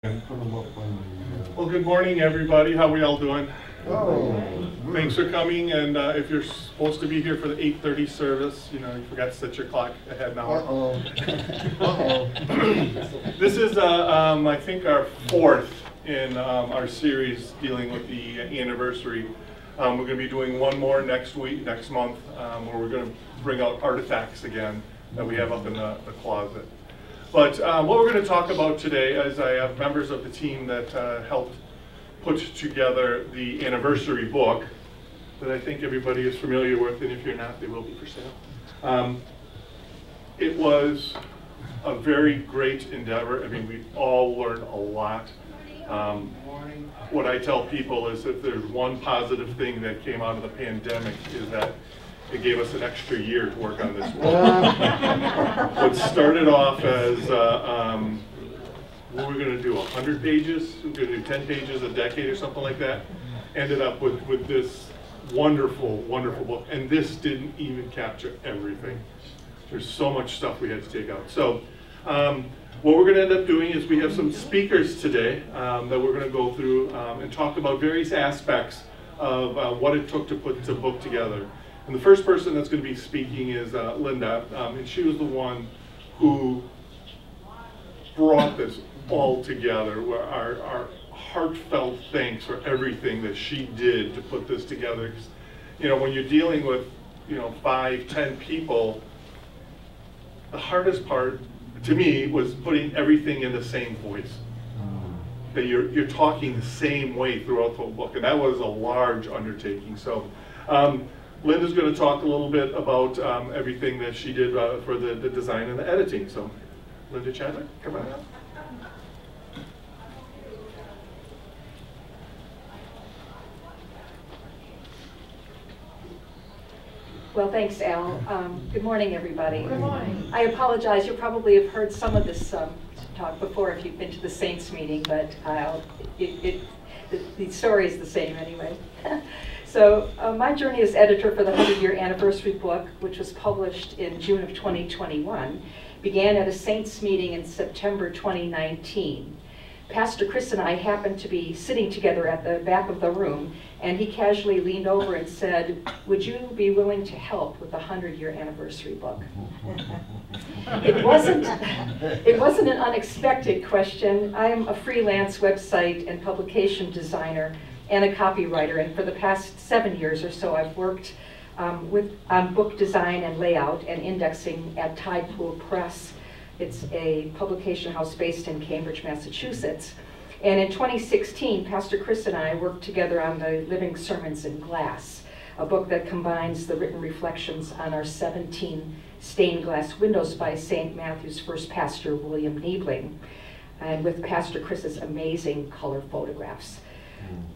Well, good morning, everybody. How are we all doing? Thanks for coming. And if you're supposed to be here for the 8:30 service, you forgot to set your clock ahead now. This is, I think, our fourth in our series dealing with the anniversary. We're going to be doing one more next month, where we're going to bring out artifacts again that we have up in the closet. But what we're going to talk about today is I have members of the team that helped put together the anniversary book that I think everybody is familiar with, and if you're not, they will be for sale. It was a very great endeavor. I mean, we all learned a lot. What I tell people is if there's one positive thing that came out of the pandemic is that it gave us an extra year to work on this book. What started off as, what we're going to do, 100 pages? We're going to do 10 pages a decade or something like that. Ended up with this wonderful, wonderful book. And this didn't even capture everything. There's so much stuff we had to take out. So what we're going to end up doing is we have some speakers today that we're going to go through and talk about various aspects of what it took to put the book together. And the first person that's going to be speaking is Linda, and she was the one who brought this all together. Our heartfelt thanks for everything that she did to put this together. When you're dealing with 5, 10 people, the hardest part to me was putting everything in the same voice. That you're talking the same way throughout the book, and that was a large undertaking. So. Linda's going to talk a little bit about everything that she did for the design and the editing. So, Linda Chandler, come on up. Well, thanks, Al. Good morning, everybody. Good morning. I apologize. You probably have heard some of this talk before if you've been to the Saints meeting, but the story is the same anyway. So my journey as editor for the 100-year anniversary book, which was published in June of 2021, began at a Saints meeting in September 2019. Pastor Chris and I happened to be sitting together at the back of the room, and he casually leaned over and said, "Would you be willing to help with the 100-year anniversary book?" It wasn't an unexpected question. I am a freelance website and publication designer and a copywriter, and for the past 7 years or so I've worked on book design and layout and indexing at Tide Pool Press. It's a publication house based in Cambridge, Massachusetts. And in 2016, Pastor Chris and I worked together on the Living Sermons in Glass, a book that combines the written reflections on our 17 stained glass windows by St. Matthew's first pastor, William Niebling, and with Pastor Chris's amazing color photographs.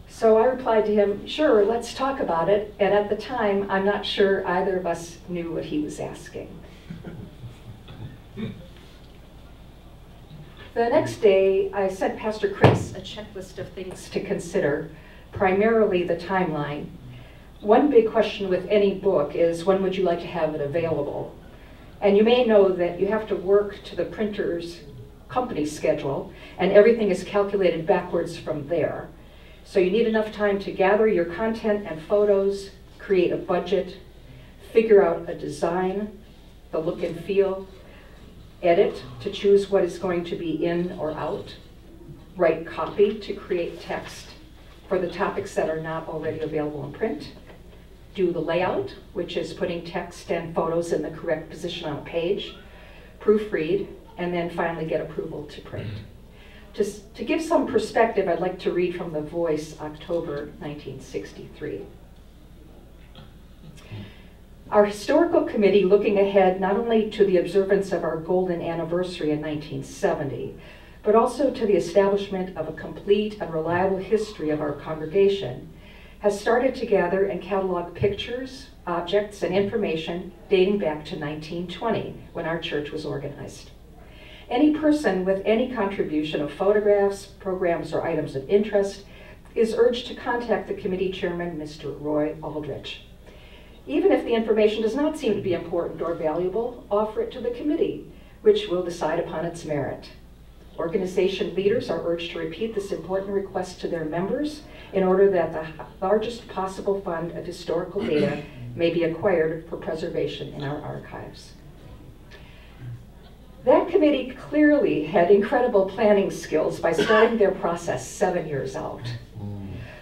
So I replied to him, "Sure, let's talk about it." And at the time, I'm not sure either of us knew what he was asking. The next day, I sent Pastor Chris a checklist of things to consider, primarily the timeline. One big question with any book is, when would you like to have it available? And you may know that you have to work to the printer's company schedule, and everything is calculated backwards from there. So you need enough time to gather your content and photos, create a budget, figure out a design, the look and feel, edit to choose what is going to be in or out, write copy to create text for the topics that are not already available in print, do the layout, which is putting text and photos in the correct position on a page, proofread, and then finally get approval to print. To give some perspective, I'd like to read from The Voice, October 1963. Our historical committee, looking ahead not only to the observance of our golden anniversary in 1970, but also to the establishment of a complete and reliable history of our congregation, has started to gather and catalog pictures, objects, and information dating back to 1920, when our church was organized. Any person with any contribution of photographs, programs, or items of interest is urged to contact the committee chairman, Mr. Roy Aldrich. Even if the information does not seem to be important or valuable, offer it to the committee, which will decide upon its merit. Organization leaders are urged to repeat this important request to their members in order that the largest possible fund of historical data may be acquired for preservation in our archives. That committee clearly had incredible planning skills by starting their process 7 years out.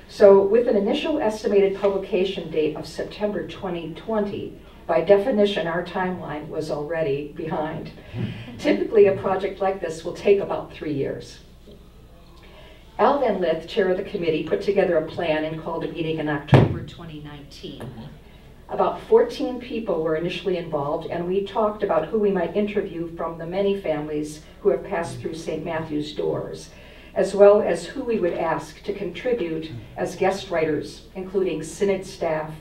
So with an initial estimated publication date of September 2020, by definition, our timeline was already behind. Typically, a project like this will take about 3 years. Al Van Lith, chair of the committee, put together a plan and called a meeting in October 2019. About 14 people were initially involved, and we talked about who we might interview from the many families who have passed through St. Matthew's doors, as well as who we would ask to contribute as guest writers, including synod staff,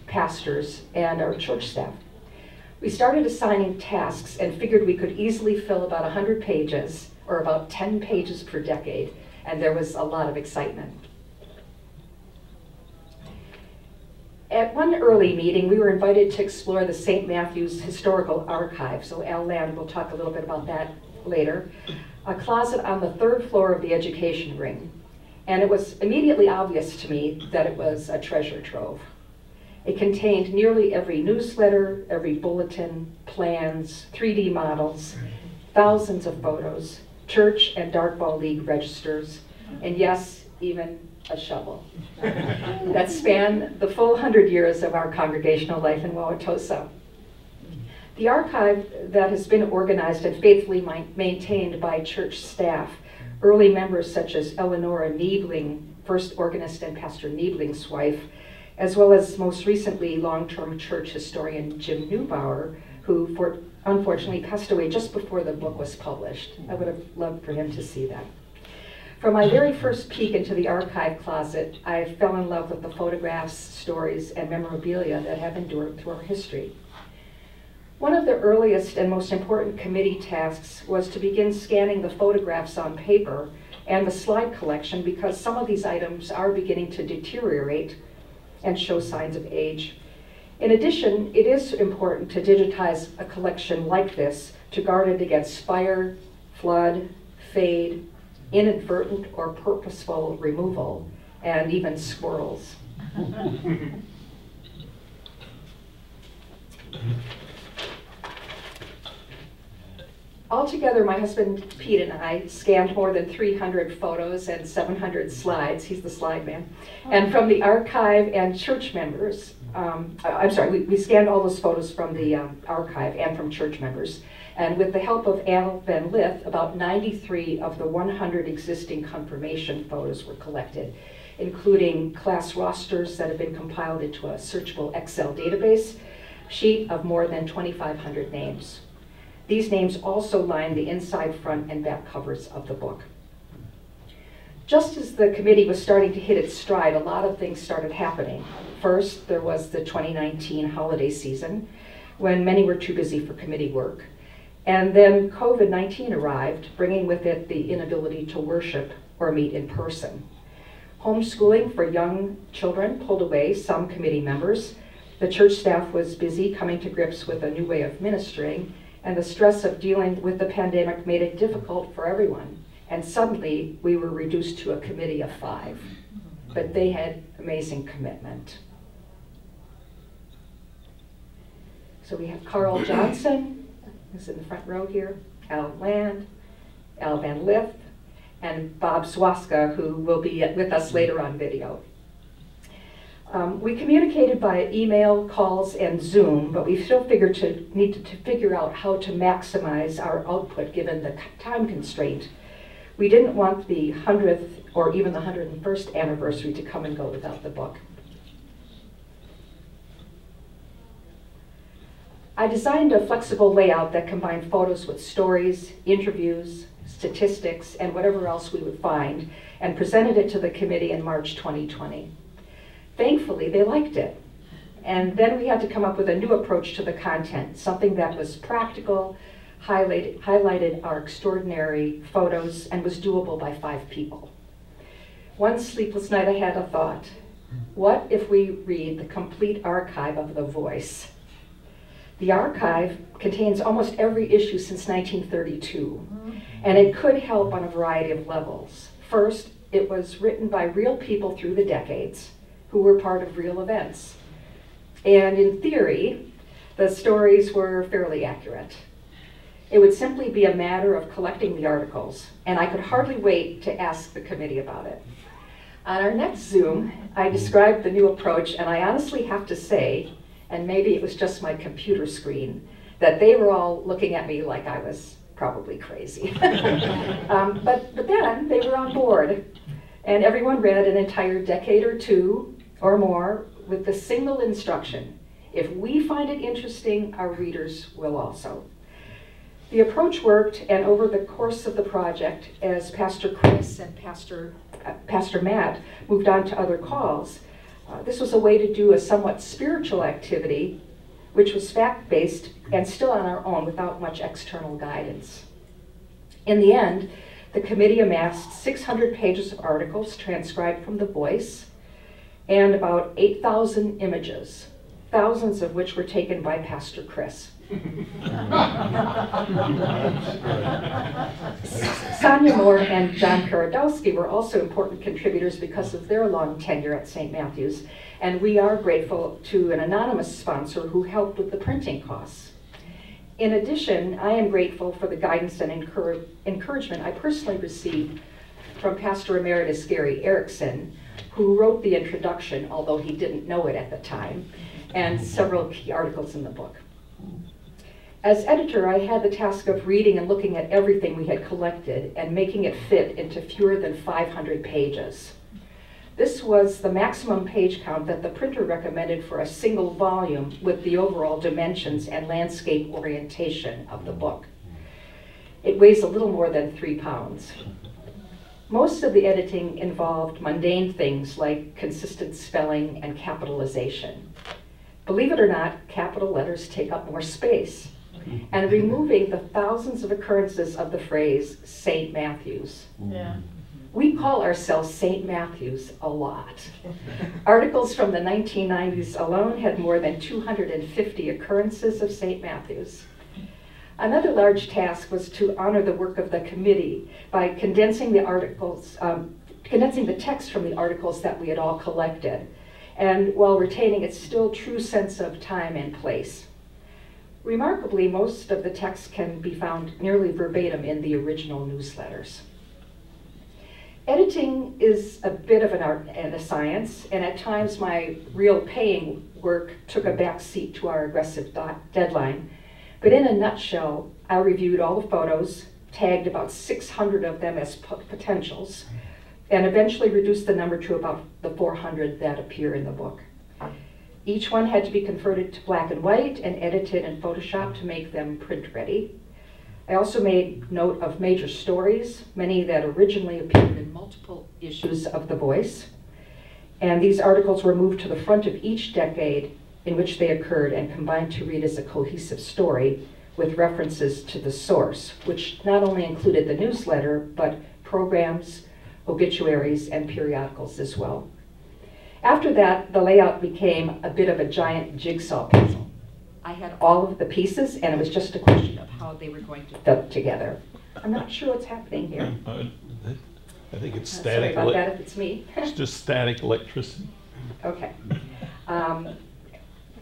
pastors, and our church staff. We started assigning tasks and figured we could easily fill about 100 pages, or about 10 pages per decade, and there was a lot of excitement. At one early meeting, we were invited to explore the St. Matthew's Historical Archive, so Al Land will talk a little bit about that later, a closet on the 3rd floor of the education ring. And it was immediately obvious to me that it was a treasure trove. It contained nearly every newsletter, every bulletin, plans, 3D models, thousands of photos, church and Dartball League registers, and yes, even a shovel that span the full 100 years of our congregational life in Wauwatosa. The archive that has been organized and faithfully maintained by church staff, early members such as Eleonora Niebling, first organist and Pastor Niebling's wife, as well as most recently long-term church historian Jim Neubauer, who unfortunately passed away just before the book was published. I would have loved for him to see that. From my very first peek into the archive closet, I fell in love with the photographs, stories, and memorabilia that have endured through our history. One of the earliest and most important committee tasks was to begin scanning the photographs on paper and the slide collection, because some of these items are beginning to deteriorate and show signs of age. In addition, it is important to digitize a collection like this to guard it against fire, flood, fade, inadvertent or purposeful removal, and even squirrels. Altogether, my husband Pete and I scanned more than 300 photos and 700 slides. He's the slide man. And from the archive and church members, we scanned all those photos from the archive and from church members. And with the help of Al Van Lith, about 93 of the 100 existing confirmation photos were collected, including class rosters that have been compiled into a searchable Excel database sheet of more than 2,500 names. These names also line the inside, front, and back covers of the book. Just as the committee was starting to hit its stride, a lot of things started happening. First, there was the 2019 holiday season, when many were too busy for committee work. And then COVID-19 arrived, bringing with it the inability to worship or meet in person. Homeschooling for young children pulled away some committee members. The church staff was busy coming to grips with a new way of ministering, and the stress of dealing with the pandemic made it difficult for everyone. And suddenly, we were reduced to a committee of 5. But they had amazing commitment. So we have Carl Johnson, who's in the front row here, Al Land, Al Van Lith, and Bob Zwaska, who will be with us later on video. We communicated by email, calls, and Zoom, but we still needed to figure out how to maximize our output given the time constraint. We didn't want the 100th or even the 101st anniversary to come and go without the book. I designed a flexible layout that combined photos with stories, interviews, statistics, and whatever else we would find, and presented it to the committee in March 2020. Thankfully, they liked it. And then we had to come up with a new approach to the content, something that was practical, highlighted our extraordinary photos, and was doable by 5 people. One sleepless night I had a thought. What if we read the complete archive of The Voice? The archive contains almost every issue since 1932, and it could help on a variety of levels. First, it was written by real people through the decades who were part of real events. And in theory, the stories were fairly accurate. It would simply be a matter of collecting the articles, and I could hardly wait to ask the committee about it. On our next Zoom, I described the new approach, and I honestly have to say, and maybe it was just my computer screen, that they were all looking at me like I was probably crazy. But then they were on board, and everyone read an entire decade or two or more with the single instruction: if we find it interesting, our readers will also. The approach worked, and over the course of the project, as Pastor Chris and Pastor Matt moved on to other calls, this was a way to do a somewhat spiritual activity, which was fact-based and still on our own without much external guidance. In the end, the committee amassed 600 pages of articles transcribed from the voice and about 8,000 images, thousands of which were taken by Pastor Chris. Sonia Moore and John Karadowski were also important contributors because of their long tenure at St. Matthew's, and we are grateful to an anonymous sponsor who helped with the printing costs. In addition, I am grateful for the guidance and encouragement I personally received from Pastor Emeritus Gary Erickson, who wrote the introduction, although he didn't know it at the time, and several key articles in the book. As editor, I had the task of reading and looking at everything we had collected and making it fit into fewer than 500 pages. This was the maximum page count that the printer recommended for a single volume with the overall dimensions and landscape orientation of the book. It weighs a little more than 3 pounds. Most of the editing involved mundane things like consistent spelling and capitalization. Believe it or not, capital letters take up more space, and removing the thousands of occurrences of the phrase St. Matthew's. Yeah. We call ourselves St. Matthew's a lot. Articles from the 1990s alone had more than 250 occurrences of St. Matthew's. Another large task was to honor the work of the committee by condensing the articles, condensing the text from the articles that we had all collected, and while retaining its still true sense of time and place. Remarkably, most of the text can be found nearly verbatim in the original newsletters. Editing is a bit of an art and a science, and at times my real paying work took a back seat to our aggressive deadline. But in a nutshell, I reviewed all the photos, tagged about 600 of them as potentials, and eventually reduced the number to about the 400 that appear in the book. Each one had to be converted to black and white and edited in Photoshop to make them print ready. I also made note of major stories, many that originally appeared in multiple issues of The Voice. And these articles were moved to the front of each decade in which they occurred and combined to read as a cohesive story with references to the source, which not only included the newsletter, but programs, obituaries, and periodicals as well. After that, the layout became a bit of a giant jigsaw puzzle. I had all of the pieces, and it was just a question of how they were going to fit together. I'm not sure what's happening here. I think it's Sorry static. about that if it's me. It's just static electricity. Okay.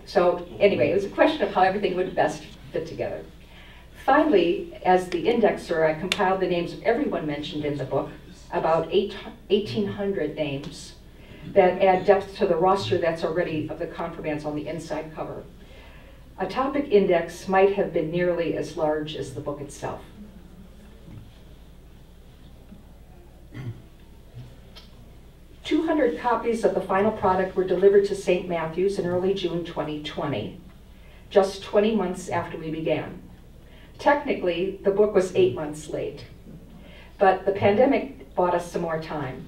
So anyway, it was a question of how everything would best fit together. Finally, as the indexer, I compiled the names of everyone mentioned in the book, about 1,800 names that add depth to the roster that's already of the confirmands on the inside cover. A topic index might have been nearly as large as the book itself. "200 copies of the final product were delivered to St. Matthew's in early June 2020, just 20 months after we began. Technically, the book was 8 months late, but the pandemic bought us some more time.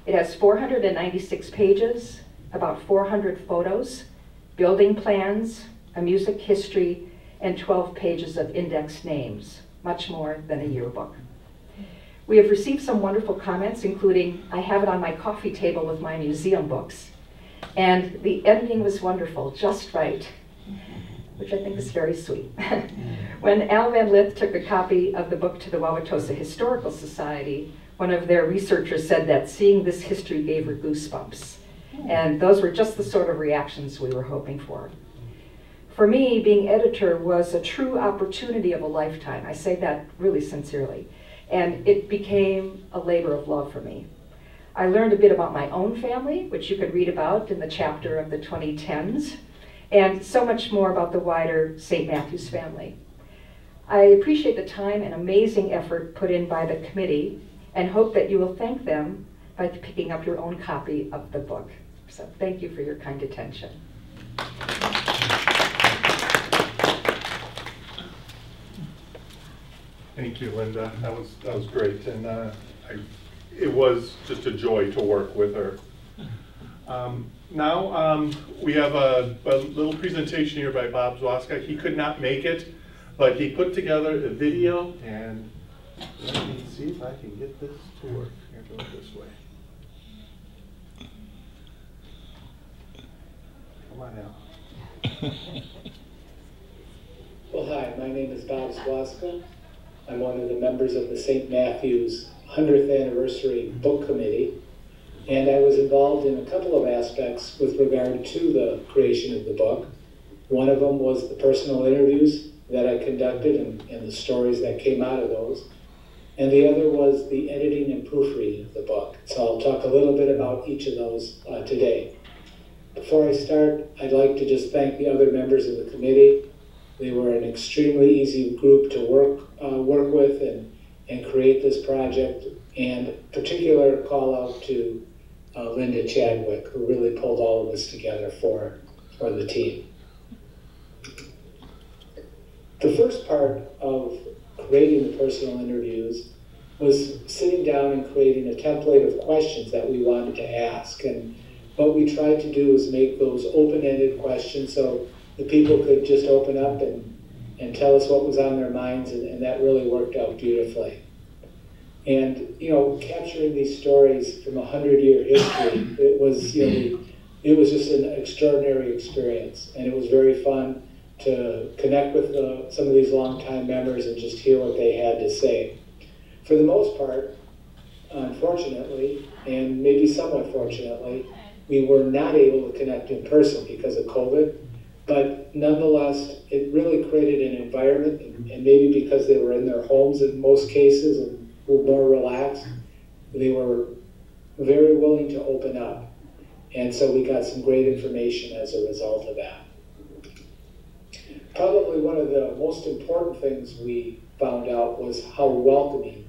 It has 496 pages, about 400 photos, building plans, a music history, and 12 pages of indexed names, much more than a yearbook. We have received some wonderful comments, including, I have it on my coffee table with my museum books, and the editing was wonderful, just right. which I think is very sweet. When Al Van Lith took a copy of the book to the Wauwatosa Historical Society, one of their researchers said that seeing this history gave her goosebumps. And those were just the sort of reactions we were hoping for. For me, being editor was a true opportunity of a lifetime. I say that really sincerely. And it became a labor of love for me. I learned a bit about my own family, which you could read about in the chapter of the 2010s, and so much more about the wider St. Matthew's family. I appreciate the time and amazing effort put in by the committee and hope that you will thank them by picking up your own copy of the book. So thank you for your kind attention. Thank you, Linda. That was great, and it was just a joy to work with her. Now we have a little presentation here by Bob Zwaska. He could not make it, but he put together a video, and let me see if I can get this to work. Here, go this way. Come on out. Well, hi, my name is Bob Zwaska. I'm one of the members of the St. Matthew's 100th Anniversary Book Committee, and I was involved in a couple of aspects with regard to the creation of the book. One of them was the personal interviews that I conducted and the stories that came out of those. And the other was the editing and proofreading of the book. So I'll talk a little bit about each of those today. Before I start, I'd like to just thank the other members of the committee. They were an extremely easy group to work with and create this project, and particular call out to Linda Chadwick, who really pulled all of this together for the team. The first part of creating the personal interviews was sitting down and creating a template of questions that we wanted to ask. And what we tried to do was make those open-ended questions so the people could just open up and tell us what was on their minds, and that really worked out beautifully. And, you know, capturing these stories from a 100-year history, it was just an extraordinary experience, and it was very fun to connect with some of these longtime members and just hear what they had to say. For the most part, unfortunately, and maybe somewhat fortunately, we were not able to connect in person because of COVID, but nonetheless, it really created an environment, and maybe because they were in their homes in most cases and were more relaxed, they were very willing to open up. And so we got some great information as a result of that. Probably one of the most important things we found out was how welcoming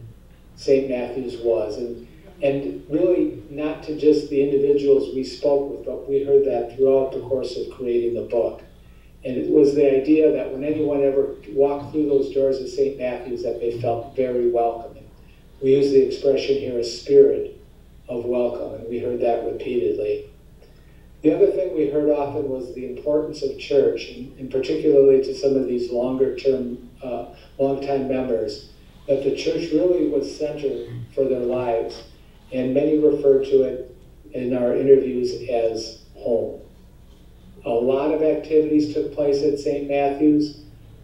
St. Matthew's was, and really not to just the individuals we spoke with, but we heard that throughout the course of creating the book. And it was the idea that when anyone ever walked through those doors of St. Matthew's, that they felt very welcoming. We use the expression here, a spirit of welcome, and we heard that repeatedly. The other thing we heard often was the importance of church, and particularly to some of these long-time members, that the church really was centered for their lives, and many refer to it in our interviews as home. A lot of activities took place at St. Matthew's.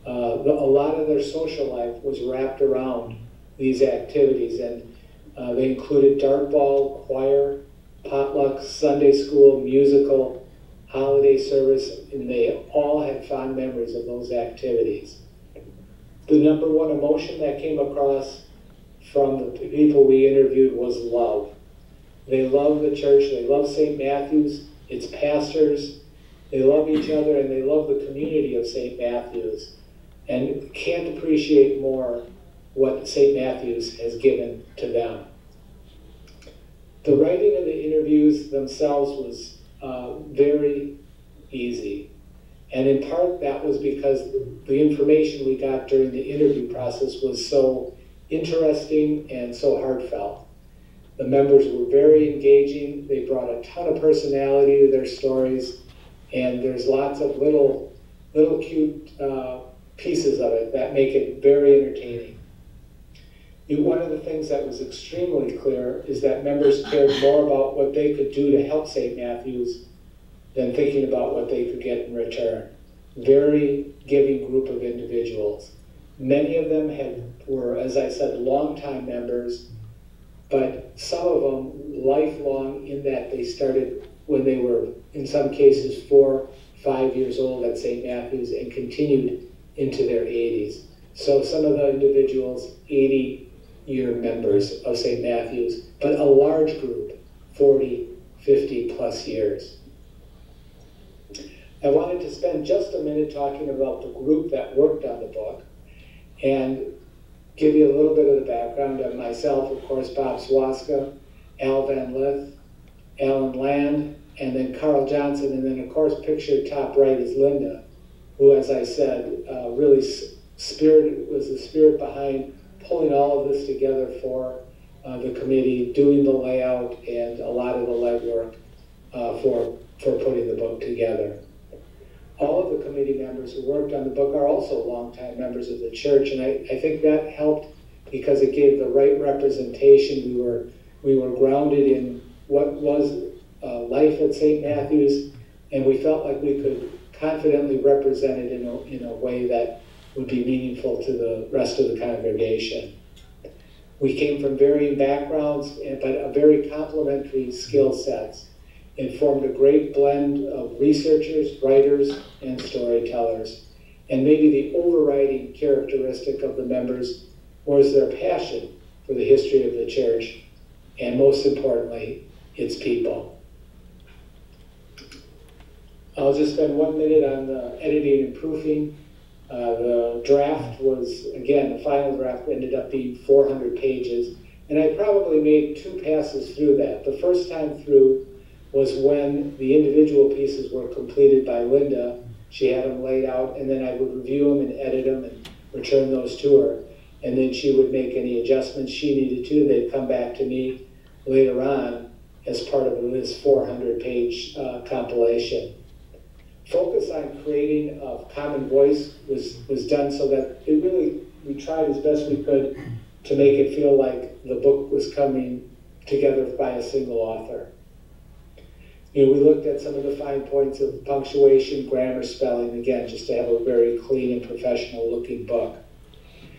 A lot of their social life was wrapped around these activities, and they included dartball, choir, potluck, Sunday school, musical, holiday service, and they all had fond memories of those activities. The number one emotion that came across from the people we interviewed was love. They love the church, they love St. Matthew's, its pastors, they love each other, and they love the community of St. Matthew's, and can't appreciate more what St. Matthew's has given to them. The writing of the interviews themselves was very easy. And in part that was because the information we got during the interview process was so interesting and so heartfelt. The members were very engaging. They brought a ton of personality to their stories. And there's lots of little cute pieces of it that make it very entertaining. One of the things that was extremely clear is that members cared more about what they could do to help St. Matthew's than thinking about what they could get in return. very giving group of individuals. Many of them were, as I said, longtime members, but some of them lifelong in that they started when they were, in some cases, 4, 5 years old at St. Matthew's and continued into their 80s. So some of the individuals, 80-year members of St. Matthew's, but a large group, 40, 50 plus years. I wanted to spend just a minute talking about the group that worked on the book and give you a little bit of the background on myself, of course, Bob Zwaska, Al Van Lith, Alan Land, and then Carl Johnson, and then of course pictured top right is Linda, who, as I said, really was the spirit behind pulling all of this together for the committee, doing the layout and a lot of the legwork for putting the book together. All of the committee members who worked on the book are also longtime members of the church, and I think that helped because it gave the right representation. We were grounded in what was life at St. Matthew's, and we felt like we could confidently represent it in a way that would be meaningful to the rest of the congregation. We came from varying backgrounds, but a very complementary skill sets. It formed a great blend of researchers, writers, and storytellers. And maybe the overriding characteristic of the members was their passion for the history of the church, and most importantly, its people. I'll just spend 1 minute on the editing and proofing. The draft was, again, the final draft ended up being 400 pages, and I probably made 2 passes through that. The first time through was when the individual pieces were completed by Linda. She had them laid out, and then I would review them and edit them and return those to her. And then she would make any adjustments she needed to. They'd come back to me later on as part of this 400-page compilation. Focus on creating a common voice was done so that we tried as best we could to make it feel like the book was coming together by a single author. We looked at some of the fine points of punctuation, grammar, spelling, again, just to have a very clean and professional looking book.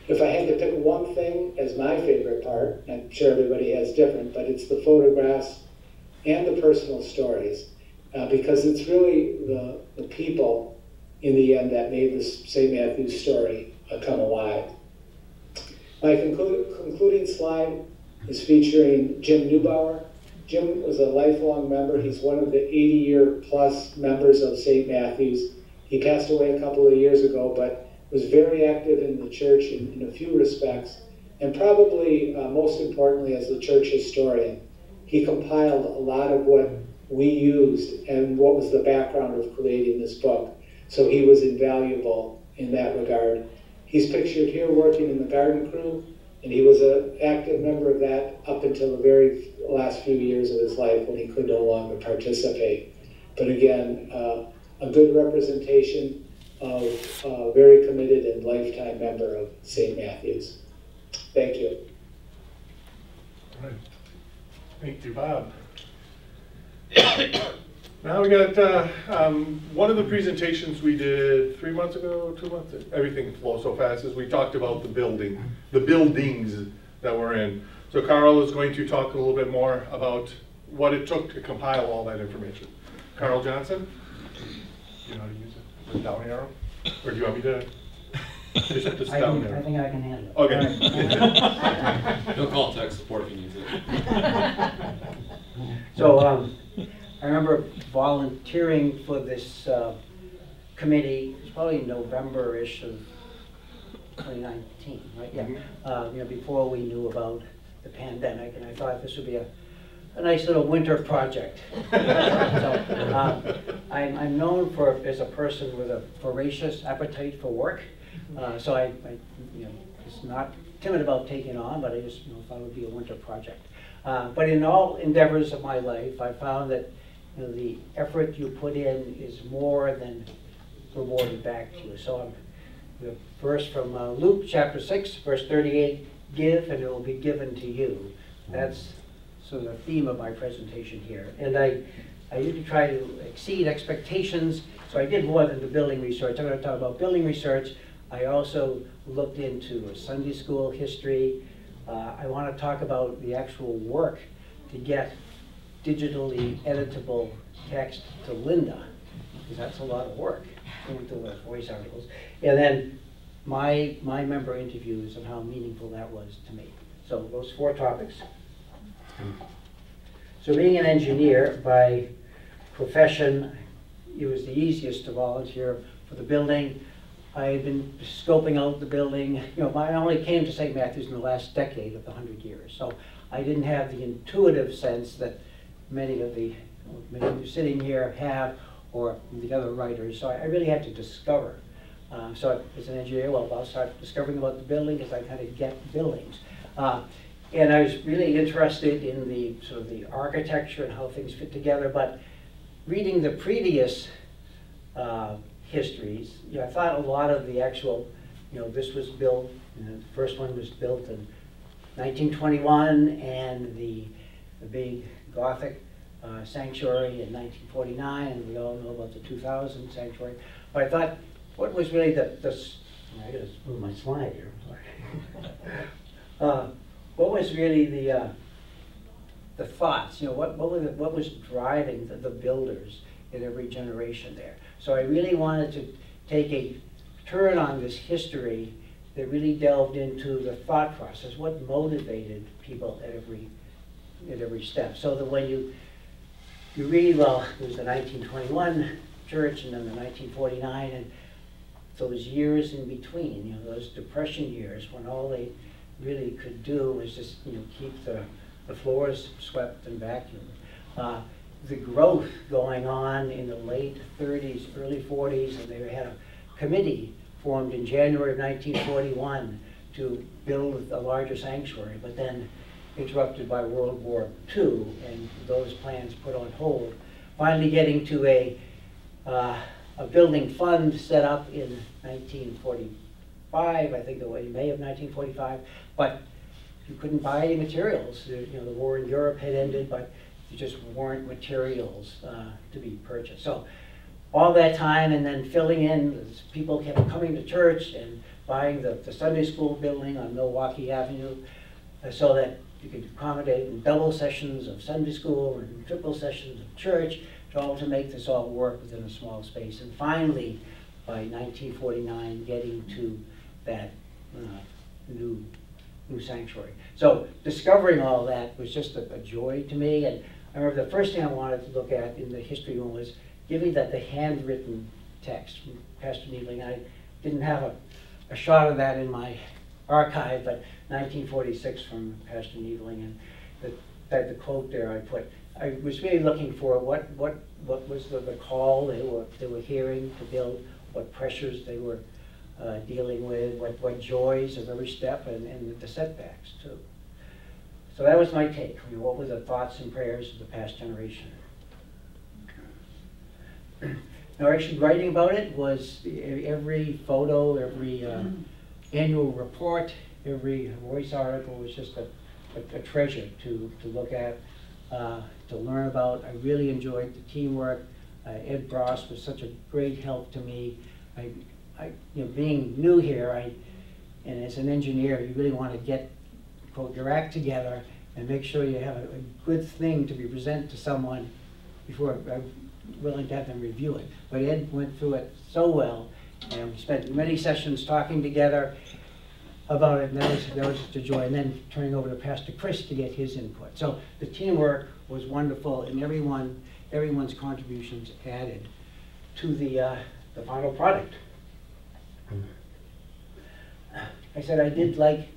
If I had to pick one thing as my favorite part, I'm sure everybody has different, but it's the photographs and the personal stories, because it's really the people in the end that made this St. Matthew's story come alive. My concluding slide is featuring Jim Neubauer. Jim was a lifelong member. He's one of the 80-year plus members of St. Matthew's. He passed away a couple of years ago, but was very active in the church in a few respects, and probably most importantly as the church historian. He compiled a lot of what we used and what was the background of creating this book. So he was invaluable in that regard. He's pictured here working in the garden crew, and he was an active member of that up until the very last few years of his life when he could no longer participate. But again, a good representation of a very committed and lifetime member of St. Matthew's. Thank you. All right. Thank you, Bob. Now we got one of the presentations we did 3 months ago, 2 months, everything flows so fast, as we talked about the buildings that we're in. So Carl is going to talk a little bit more about what it took to compile all that information. Carl Johnson, do you know how to use it? The down arrow? Or do you want me to? Just hit this down arrow. I think I can handle it. Okay. He'll call tech support if he needs it. So I remember volunteering for this committee. It was probably November-ish of 2019, right? Yeah. Before we knew about the pandemic, and I thought this would be a nice little winter project. So I'm known as a person with a voracious appetite for work. So I was not timid about taking on, but I just thought it would be a winter project. But in all endeavors of my life, I found that the effort you put in is more than rewarded back to you. So the verse from Luke chapter 6, verse 38, give and it will be given to you. That's sort of the theme of my presentation here. And I usually try to exceed expectations, so I did more than the building research. I'm going to talk about building research. I also looked into Sunday school history. I want to talk about the actual work to get digitally editable text to Linda, because that's a lot of work, going through those voice articles. And then my member interviews and how meaningful that was to me. So those 4 topics. So being an engineer by profession, it was the easiest to volunteer for the building. I had been scoping out the building. You know, I only came to St. Matthew's in the last decade of the 100 years. So I didn't have the intuitive sense that many of you sitting here have, or the other writers. So I really had to discover. So as an engineer, well, I'll start discovering about the building because I kind of get buildings. And I was really interested in the sort of the architecture and how things fit together. But reading the previous histories, you know, I thought a lot of the actual, you know, this was built, you know, the first one was built in 1921, and the big Gothic sanctuary in 1949, and we all know about the 2000 sanctuary. But I thought, what was really I gotta move my slide here. What was really the thoughts? You know, what was driving the builders in every generation there? So I really wanted to take a turn on this history that really delved into the thought process, what motivated people at every step. So that when you read, well, there was the 1921 church and then the 1949, and those years in between, you know, those Depression years when all they really could do was just, you know, keep the floors swept and vacuumed. The growth going on in the late 30s, early 40s, and they had a committee formed in January of 1941 to build a larger sanctuary, but then interrupted by World War II, and those plans put on hold. Finally getting to a building fund set up in 1945, I think it was May of 1945, but you couldn't buy any materials. You know, the war in Europe had ended, but there just weren't materials to be purchased. So all that time, and then filling in, people kept coming to church and buying the Sunday school building on Milwaukee Avenue so that you could accommodate in double sessions of Sunday school and triple sessions of church, all to make this all work within a small space. And finally, by 1949, getting to that new sanctuary. So discovering all that was just a joy to me. And I remember the first thing I wanted to look at in the history room was giving that the handwritten text from Pastor Needling. I didn't have a shot of that in my archive, but 1946 from Pastor Needling, and the quote there I was really looking for what was the call they were hearing to build, what pressures they were dealing with, what joys of every step, and the setbacks too. So that was my take. I mean, what were the thoughts and prayers of the past generation? Now, actually writing about it was every photo, every annual report, every voice article was just a treasure to look at, to learn about. I really enjoyed the teamwork. Ed Bross was such a great help to me. You know, being new here, and as an engineer, you really want to get, quote, your act together and make sure you have a good thing to be present to someone before I'm willing to have them review it. But Ed went through it so well, and we spent many sessions talking together about it, and that was just a joy. And then turning over to Pastor Chris to get his input. So the teamwork was wonderful, and everyone's contributions added to the final product. I said I did like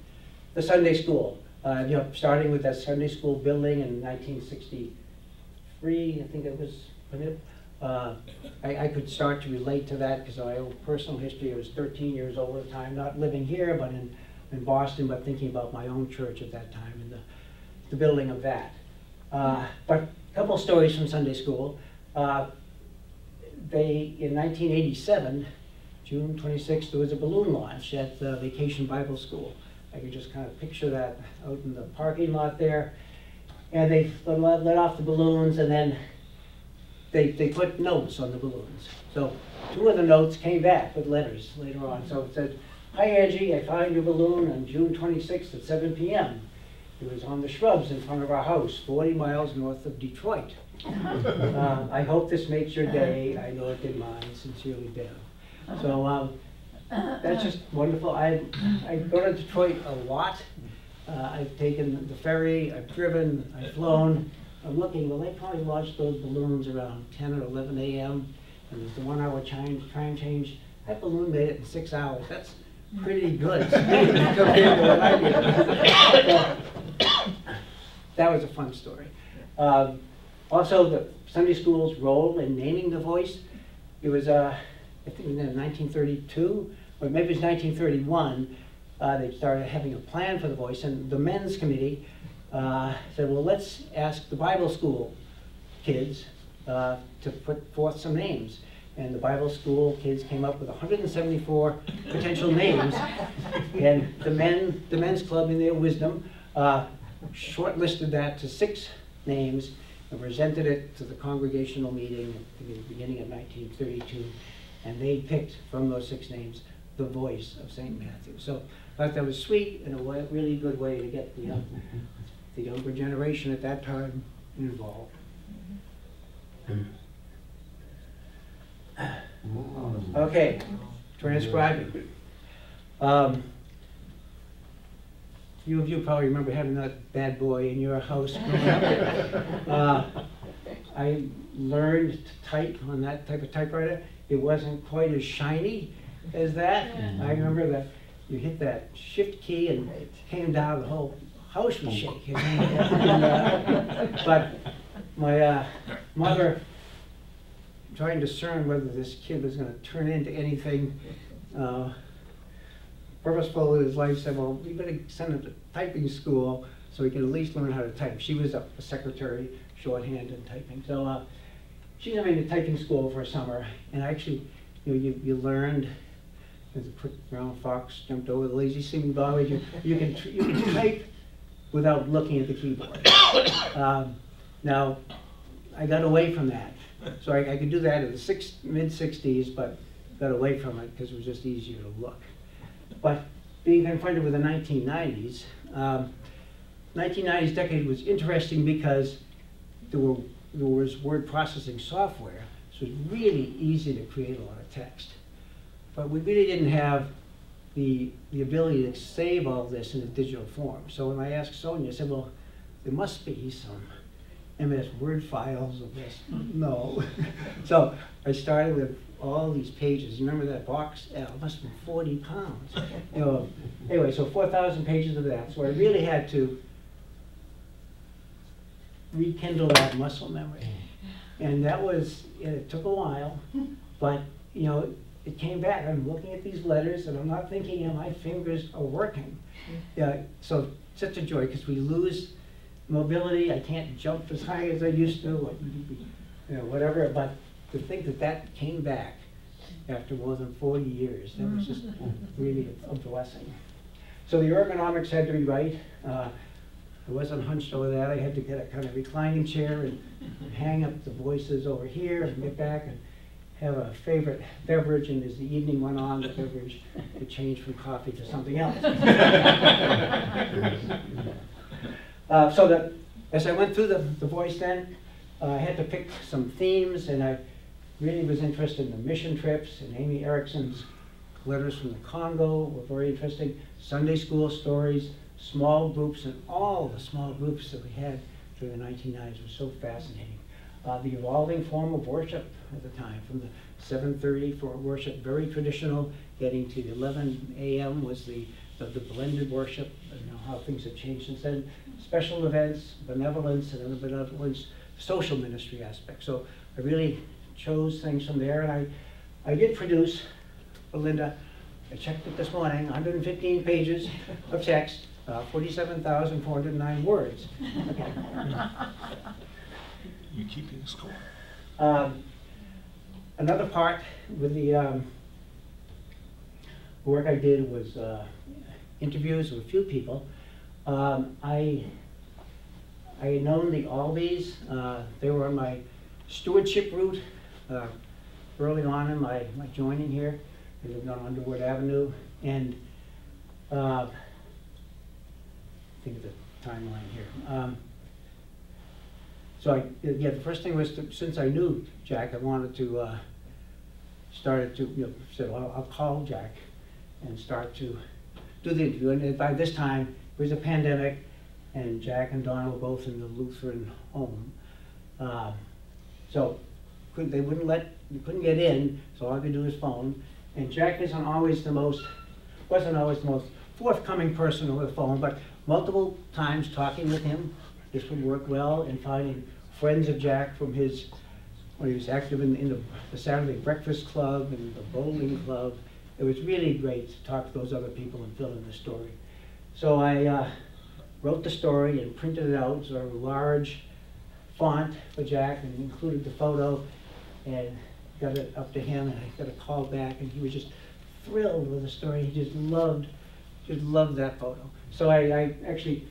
the Sunday school. You know, starting with that Sunday school building in 1963, I think it was. I could start to relate to that because of my own personal history. I was 13 years old at the time, not living here, but in Boston, but thinking about my own church at that time and the building of that. But a couple stories from Sunday school. In 1987, June 26th, there was a balloon launch at the Vacation Bible School. I could just kind of picture that out in the parking lot there. And they let off the balloons, and then they put notes on the balloons. So 2 of the notes came back with letters later on. So it said, "Hi Angie, I found your balloon on June 26th at 7 p.m. It was on the shrubs in front of our house, 40 miles north of Detroit. I hope this makes your day. I know it did mine. Sincerely, Deb." So that's just wonderful. I go to Detroit a lot. I've taken the ferry, I've driven, I've flown. I'm looking, well, they probably launched those balloons around 10 or 11 a.m. And there's the 1-hour time change. That balloon made it in 6 hours. That's pretty good compared to what I did. That was a fun story. Also, the Sunday school's role in naming the voice. It was, I think in 1932, or maybe it was 1931, they started having a plan for the voice, and the men's committee said, well, let's ask the Bible school kids to put forth some names. And the Bible school kids came up with 174 potential names. And the men's club, in their wisdom, shortlisted that to 6 names and presented it to the congregational meeting at the beginning of 1932. And they picked from those 6 names the voice of St. Matthew. So I thought that was sweet and a really good way to get the younger generation at that time involved. Okay, transcribing. Few of you probably remember having that bad boy in your house growing up. I learned to type on that type of typewriter. It wasn't quite as shiny as that. I remember that you hit that shift key and it came down, the whole house was shaking. But my mother, trying to discern whether this kid was going to turn into anything purposeful in his life, said, well, we better send him to typing school so he can at least learn how to type. She was a secretary, shorthand and typing. So she sent me to typing school for a summer, and actually, you learned, as a quick brown fox jumped over the lazy singing dog, you can type without looking at the keyboard. Now, I got away from that. So I could do that in the mid-60s, but got away from it because it was just easier to look. But being confronted with the 1990s, 1990s decade was interesting because there was word processing software, so it was really easy to create a lot of text. But we really didn't have the ability to save all of this in a digital form. So when I asked Sonia, I said, well, there must be some MS Word files of this. No. So I started with all these pages. You remember that box? Yeah, it must have been 40 pounds. Anyway, so 4,000 pages of that. So I really had to rekindle that muscle memory. And that was, it took a while, but it came back. I'm looking at these letters and I'm not thinking, my fingers are working. So such a joy, because we lose mobility. I can't jump as high as I used to, or, whatever. But to think that came back after more than 40 years, that was just really a blessing. So the ergonomics had to be right. I wasn't hunched over that. I had to get a kind of reclining chair and hang up the voices over here and get back and have a favorite beverage, and as the evening went on, the beverage would change from coffee to something else. So that as I went through the voice then, I had to pick some themes, and I really was interested in the mission trips, and Amy Erickson's letters from the Congo were very interesting. Sunday school stories, small groups, and all the small groups that we had during the 1990s were so fascinating. The evolving form of worship at the time, from the 7:30 for worship, very traditional, getting to 11 a.m. was the blended worship, how things have changed since then. Special events, benevolence, and other benevolence, social ministry aspects. So I really chose things from there, and I did produce, Belinda, I checked it this morning, 115 pages of text, 47,409 words. Okay. You keeping score? Another part with the work I did was interviews with a few people. I I had known the Albies. They were on my stewardship route early on in my joining here. They lived on Underwood Avenue, and think of the timeline here. So yeah, the first thing was since I knew Jack, I wanted to said, well, I'll call Jack and start to do the interview. And by this time, it was a pandemic, and Jack and Don were both in the Lutheran home. So they wouldn't you couldn't get in, so all I could do was phone. And Jack wasn't always the most forthcoming person over the phone, but multiple times talking with him, this would work well, and finding friends of Jack from when he was active in the Saturday Breakfast Club and the bowling club. It was really great to talk to those other people and fill in the story. So I wrote the story and printed it out, sort of a large font for Jack, and included the photo, and got it up to him, and I got a call back, and he was just thrilled with the story. He just loved that photo. So I actually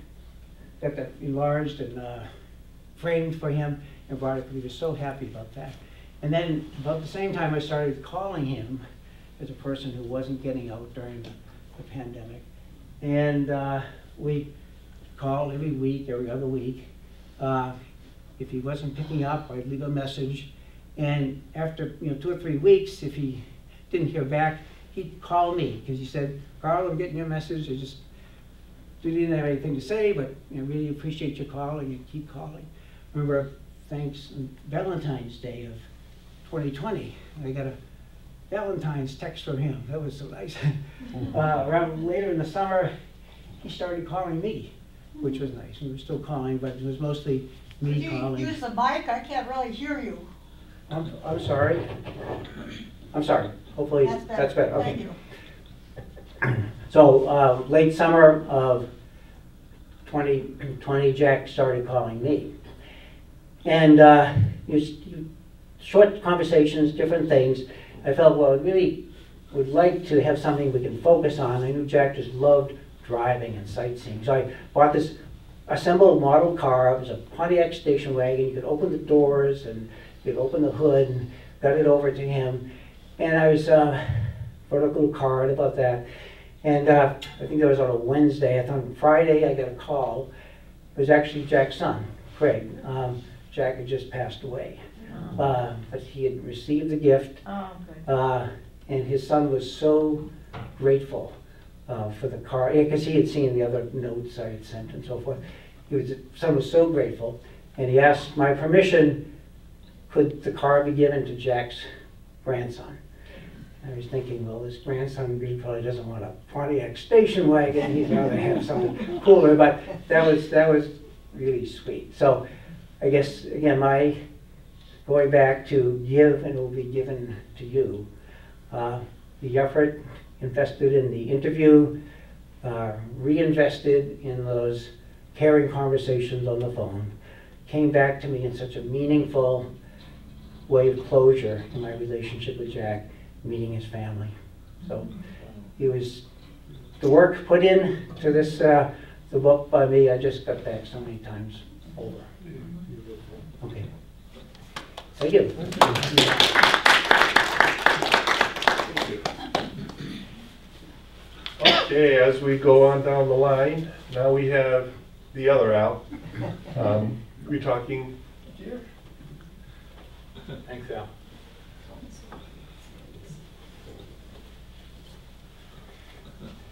got that enlarged and framed for him and brought it. He was so happy about that. And then about the same time, I started calling him as a person who wasn't getting out during the pandemic. And we called every week, every other week. If he wasn't picking up, I'd leave a message. And after 2 or 3 weeks, if he didn't hear back, he'd call me, because he said, "Carl, I'm getting your message. I just didn't have anything to say, but really appreciate your calling and keep calling." Remember, Valentine's Day of 2020, I got a Valentine's text from him. That was so nice. Around later in the summer, he started calling me, which was nice. We were still calling, but it was mostly me calling. Use the mic. I can't really hear you. I'm sorry. I'm sorry. Hopefully that's better. Okay. Thank you. So late summer of 2020, Jack started calling me. And short conversations, different things. I felt, well, I really would like to have something we can focus on. I knew Jack just loved driving and sightseeing. So I bought this assembled model car. It was a Pontiac station wagon. You could open the doors and you could open the hood, and got it over to him. And I was wrote a little card about that. And I think that was on a Wednesday. I thought on Friday I got a call. It was actually Jack's son, Craig. Jack had just passed away. But he had received the gift. And his son was so grateful for the car, because he had seen the other notes I had sent and so forth. His son was so grateful, and he asked my permission, could the car be given to Jack's grandson? I was thinking, well, this grandson probably doesn't want a Pontiac station wagon. He'd rather have something cooler. But that was really sweet. So I guess, again, my going back to give and it will be given to you. The effort invested in the interview, reinvested in those caring conversations on the phone, came back to me in such a meaningful way of closure in my relationship with Jack, meeting his family. So it was the work put in to this, the book by me. I just got back so many times over. Okay. Thank you. Okay, as we go on down the line, now we have the other Al. We're talking here. Thanks, Al.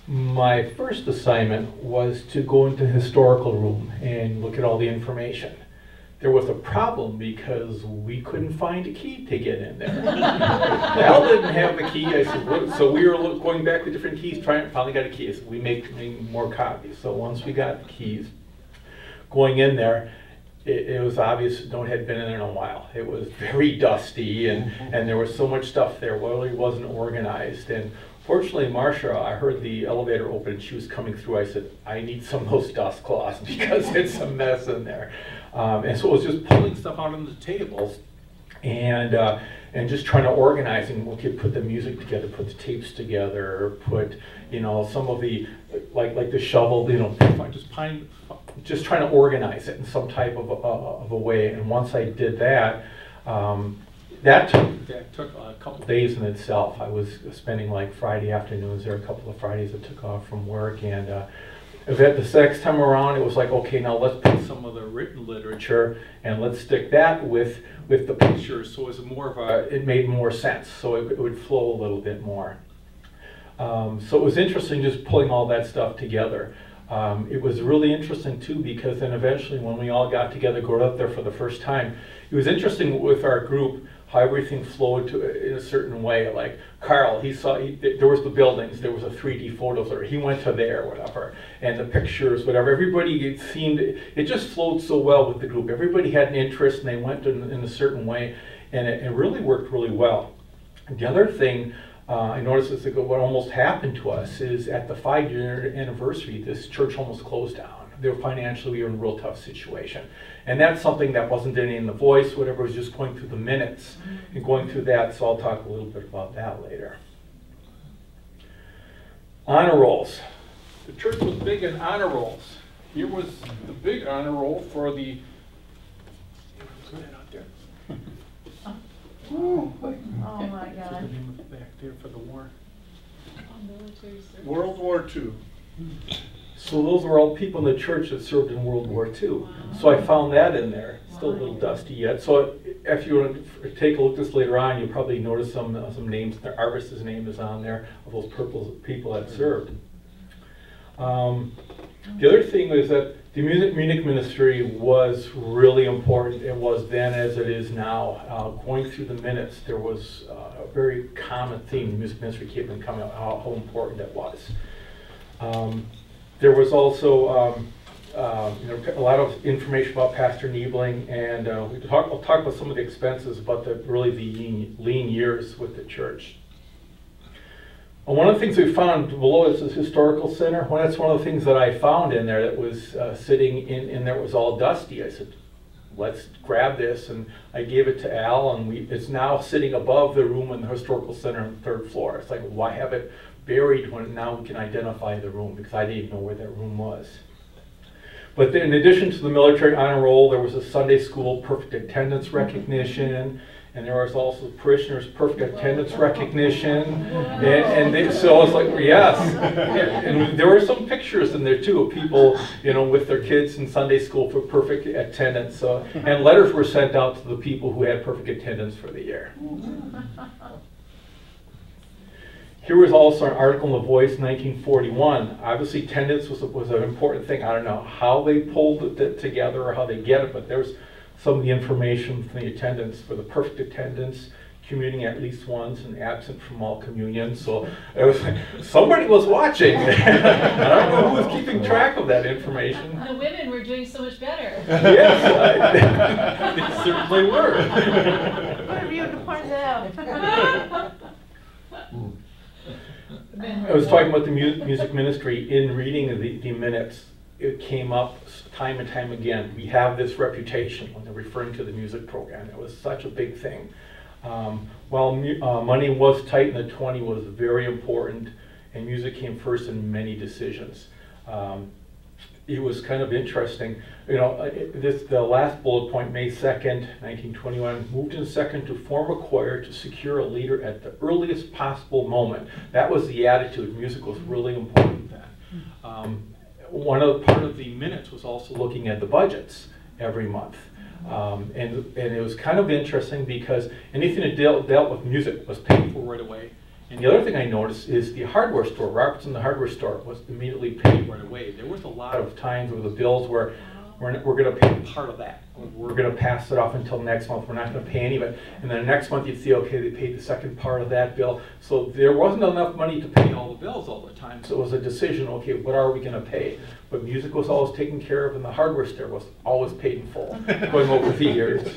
My first assignment was to go into the historical room and look at all the information. There was a problem because we couldn't find a key to get in there. Al didn't have the key. I said, what? So we were going back to different keys, finally got a key. So we make more copies. So once we got the keys, going in there, it was obvious no one had been in there in a while. It was very dusty, and there was so much stuff there. Well, it wasn't organized. And fortunately, Marcia, I heard the elevator open, and she was coming through. I said, I need some of those dust cloths because it's a mess in there. And so it was just pulling stuff out on the tables and just trying to organize, and we could put the music together, put the tapes together, put, some of the, like the shovel, just just trying to organize it in some type of a way. And once I did that, that took a couple days in itself. I was spending like Friday afternoons there, a couple of Fridays I took off from work, and the next time around it was like, okay, now let's put some of the written literature and let's stick that with the pictures, so it was more of it made more sense, so it would flow a little bit more. So it was interesting just pulling all that stuff together. It was really interesting too, because then eventually when we all got together, go out there for the first time, it was interesting with our group how everything flowed in a certain way. Like Carl, there was the buildings, there was a 3D photos, or he went to there, whatever, and the pictures, whatever. Everybody, it just flowed so well with the group. Everybody had an interest and they went in a certain way, and it really worked really well. And the other thing I noticed is what almost happened to us is at the 5-year anniversary, this church almost closed down. We were in a real tough situation. And that's something that wasn't any in the voice, whatever, was just going through the minutes and going through that, so I'll talk a little bit about that later. Honor rolls. The church was big in honor rolls. Here was the big honor roll for the, Oh my God. back there for the war. World War II. So those were all people in the church that served in World War II. So I found that in there. Still a little dusty yet. So if you want to take a look at this later on, you'll probably notice some names. The Arvis's name is on there of those purple people that served. The other thing is that the music ministry was really important. It was then as it is now. Going through the minutes, there was a very common theme. The music ministry kept on coming out, how important it was. There was also a lot of information about Pastor Niebling, and I'll talk about some of the expenses, but the lean years with the church. One of the things we found below is this historical center. Well, that's one of the things that I found in there that was sitting in there. It was all dusty. I said, let's grab this, and I gave it to Al, and it's now sitting above the room in the historical center on the 3rd floor. It's like, why have it buried when now we can identify the room, because I didn't even know where that room was. But then in addition to the military honor roll, there was a Sunday school perfect attendance recognition, and there was also parishioners perfect attendance recognition, so I was like, yes. And there were some pictures in there too of people, with their kids in Sunday school for perfect attendance, and letters were sent out to the people who had perfect attendance for the year. Here was also an article in The Voice, 1941. Obviously, attendance was an important thing. I don't know how they pulled it together or how they get it, but there's some of the information from the attendance for the perfect attendance, communing at least once, and absent from all communion. So it was like, somebody was watching. I don't know who was keeping track of that information. The women were doing so much better. Yes, they certainly were. What of you to point that out? I was talking about the music ministry. In reading the minutes, it came up time and time again. We have this reputation when they're referring to the music program. It was such a big thing. While money was tight, and the 20 was very important, and music came first in many decisions. It was kind of interesting. The last bullet point, May 2nd, 1921, moved in second to form a choir to secure a leader at the earliest possible moment. That was the attitude. Music was really important then. Part of the minutes was also looking at the budgets every month. And it was kind of interesting because anything that dealt with music was paid for right away. And the other thing I noticed is the hardware store, Robertson, the hardware store, was immediately paid right away. There was a lot of times where the bills were, we're going to pay part of that. We're going to pass it off until next month. We're not going to pay any of it. And then next month you'd see, okay, they paid the second part of that bill. So there wasn't enough money to pay all the bills all the time. So it was a decision, okay, what are we going to pay? But music was always taken care of, and the hardware store was always paid in full, going over the years.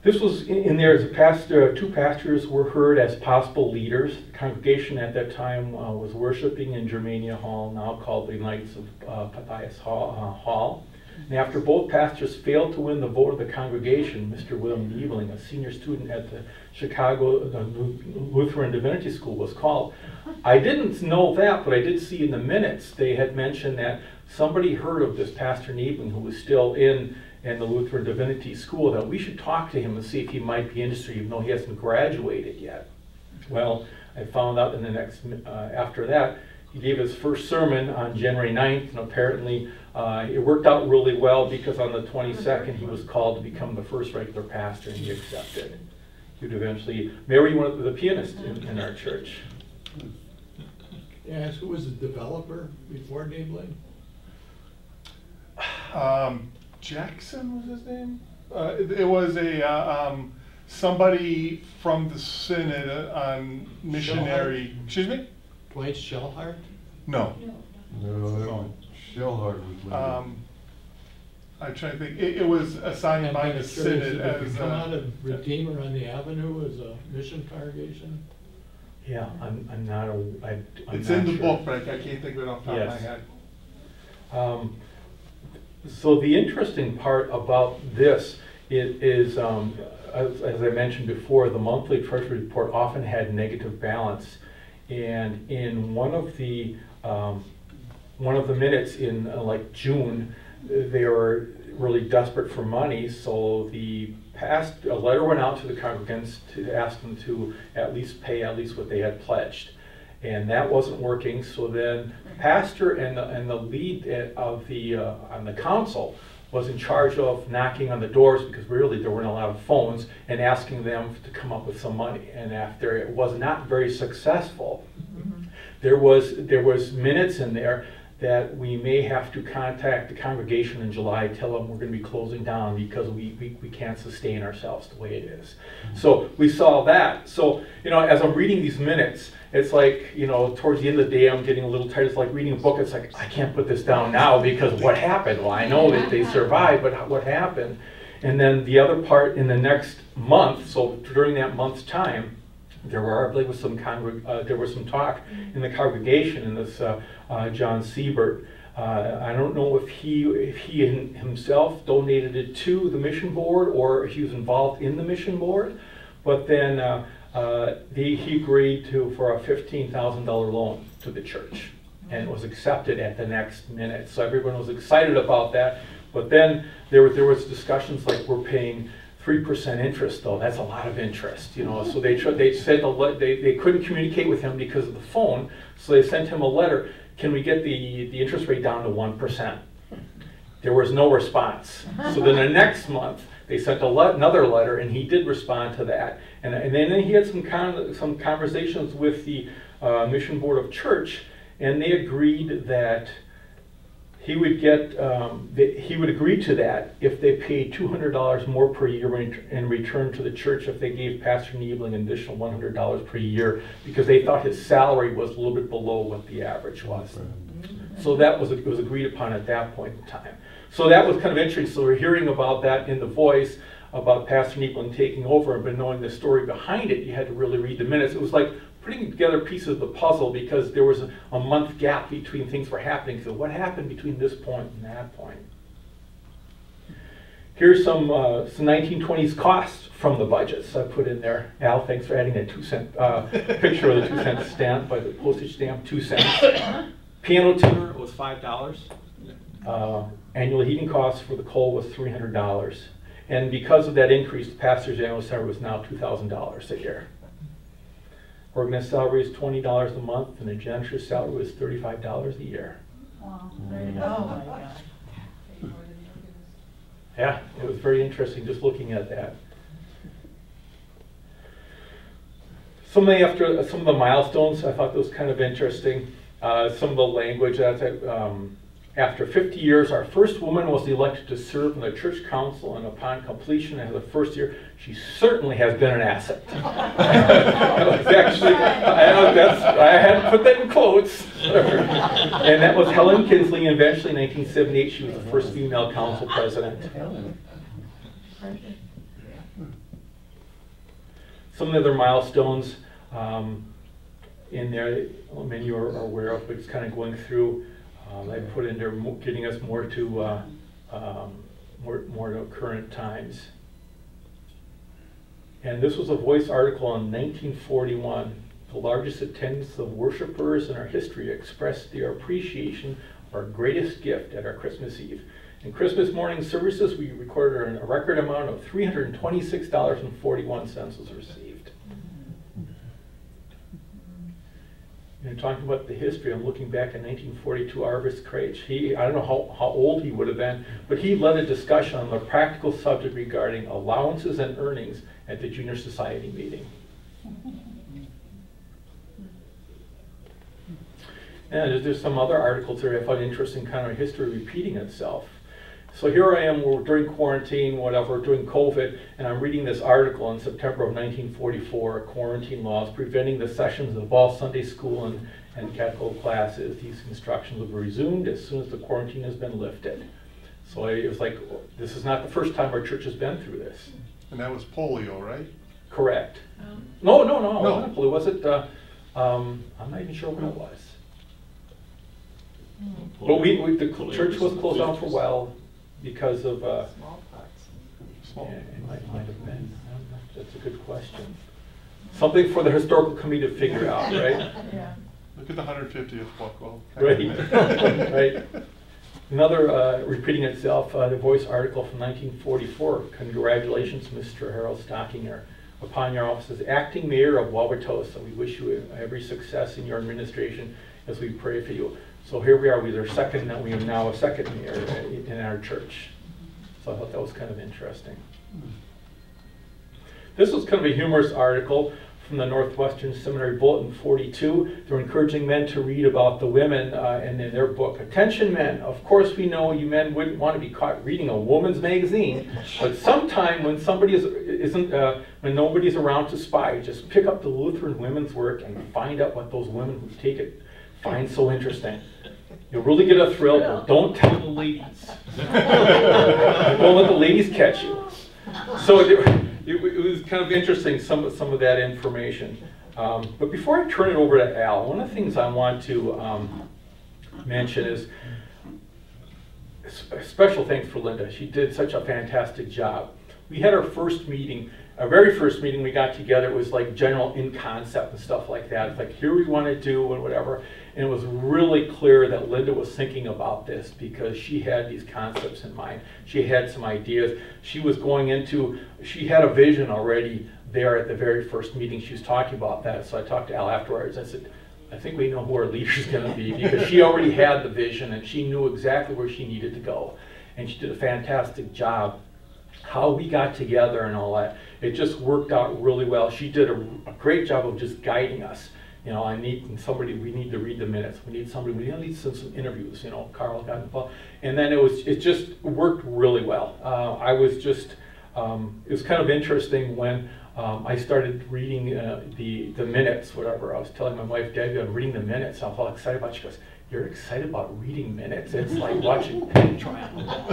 This was in there as a pastor. 2 pastors were heard as possible leaders. The congregation at that time was worshiping in Germania Hall, now called the Knights of Matthias Hall. And after both pastors failed to win the vote of the congregation, Mr. William Niebling, a senior student at the Chicago Lutheran Divinity School, was called. I didn't know that, but I did see in the minutes they had mentioned that somebody heard of this Pastor Niebling, who was still in the Lutheran Divinity School, that we should talk to him and see if he might be interested, even though he hasn't graduated yet. Well, I found out in the next, after that, he gave his first sermon on January 9th, and apparently it worked out really well, because on the 22nd he was called to become the first regular pastor, and he accepted. He would eventually marry one of the pianists in our church. Yes, who was the developer before Niebling? Jackson was his name? It was somebody from the synod on missionary. Excuse me? Dwight Shellhart? No. No, Shellhart was later. I'm trying to think. It was assigned by the synod Did as. it come out of Redeemer on the Avenue as a mission congregation? Yeah, I'm not a. It's in the book, but I can't think of it off the top of my head. So the interesting part about this is, as I mentioned before, the monthly treasury report often had negative balance, and in one of the minutes in like June, they were really desperate for money, so a letter went out to the congregants to ask them to at least pay what they had pledged. And that wasn't working, so then the pastor and the lead of on the council was in charge of knocking on the doors, because really there weren't a lot of phones, and asking them to come up with some money. And after it was not very successful, there was minutes in there that we may have to contact the congregation in July, tell them we're going to be closing down because we can't sustain ourselves the way it is. So we saw that. So, as I'm reading these minutes, it's like, towards the end of the day, I'm getting a little tired. It's like reading a book. It's like, I can't put this down now because what happened? Well, I know that they survived, but what happened? And then the other part in the next month, so during that month's time, there was some talk in the congregation, and this John Siebert. I don't know if he himself donated it to the mission board or if he was involved in the mission board, but then he agreed for a $15,000 loan to the church, and it was accepted at the next minute. So everyone was excited about that. But then there was discussions like, we're paying 3% interest, though. That's a lot of interest, So they said they couldn't communicate with him because of the phone, so they sent him a letter. Can we get the interest rate down to 1%? There was no response. So then the next month they sent another letter, and he did respond to that. And then he had some conversations with the Mission Board of Church, and they agreed that he would agree to that if they paid $200 more per year in return to the church, if they gave Pastor Niebling an additional $100 per year, because they thought his salary was a little bit below what the average was. So that was agreed upon at that point in time. So that was kind of interesting. So we're hearing about that in The Voice, about Pastor Niebling taking over, but knowing the story behind it, you had to really read the minutes. It was like putting together pieces of the puzzle, because there was a month gap between things were happening. So what happened between this point and that point? Here's some 1920s costs from the budgets I put in there. Al, thanks for adding that 2-cent picture of the 2-cent stamp by the postage stamp, 2 cents. Piano tuner was $5. Annual heating costs for the coal was $300. And because of that increase, the pastor's annual salary was now $2,000 a year. Organist salary is $20 a month, and the janitor's salary was $35 a year. Wow. There you go. Oh my God. Yeah, it was very interesting just looking at that. Some of the milestones, I thought those kind of interesting. Some of the language, after 50 years, our first woman was elected to serve in the church council, and upon completion of the first year, she certainly has been an asset. Actually, I had to put that in quotes. And that was Helen Kinsley, and eventually in 1978, she was the first female council president. Some of the other milestones in there, many you are aware of, but it's kind of going through. I put in there getting us more to more to current times. And this was a Voice article in 1941. The largest attendance of worshipers in our history expressed their appreciation of our greatest gift at our Christmas Eve. In Christmas morning services, we recorded a record amount of $326.41 was received. And talking about the history, I'm looking back at 1942 Arvis Craich. I don't know how old he would have been, but he led a discussion on the practical subject regarding allowances and earnings at the Junior Society meeting. And there's some other articles there I found interesting, kind of history repeating itself. So here I am, we're during quarantine, whatever, during COVID, and I'm reading this article in September of 1944, quarantine laws preventing the sessions of all Sunday school and catechetical classes. These instructions will be resumed as soon as the quarantine has been lifted. So it was like, this is not the first time our church has been through this. And that was polio, right? Correct. No, it wasn't polio. Was it, I'm not even sure what it was. But the church was closed down for a while because of Smallpox. yeah, it might have been. That's a good question. Something for the historical committee to figure out, right? Yeah. Look at the 150th book. Well, Right. Right. Another repeating itself, the Voice article from 1944. Congratulations, Mr. Harold Stockinger, upon your office as acting mayor of Wauwatosa. We wish you every success in your administration as we pray for you. So here we are, we are now a second mayor in our church. So I thought that was kind of interesting. This was kind of a humorous article from the Northwestern Seminary Bulletin 42. They're encouraging men to read about the women and in their book. Attention men, of course we know you men wouldn't want to be caught reading a woman's magazine, but sometime when somebody when nobody's around to spy, just pick up the Lutheran women's work and find out what those women who take it find so interesting. You'll really get a thrill, but don't tell the ladies. Don't let the ladies catch you. So it was kind of interesting, some of that information. But before I turn it over to Al, one of the things I want to mention is a special thanks for Linda. She did such a fantastic job. We had our first meeting, our very first meeting we got together. It was like general in concept and stuff like that. It's like, here we want to do and whatever. And it was really clear that Linda was thinking about this because she had these concepts in mind. She had some ideas. She was she had a vision already there at the very first meeting. She was talking about that. So I talked to Al afterwards. I said, I think we know who our leader's going to be because she already had the vision and she knew exactly where she needed to go. And she did a fantastic job. How we got together and all that, it just worked out really well. She did a great job of just guiding us. You know, we need to read the minutes. We need some interviews, you know, Carl got involved. And then it just worked really well. It was kind of interesting when I started reading the minutes, whatever. I was telling my wife, Debbie, I'm reading the minutes. I was all excited about it. She goes, you're excited about reading minutes? It's like watching paint dry on the wall.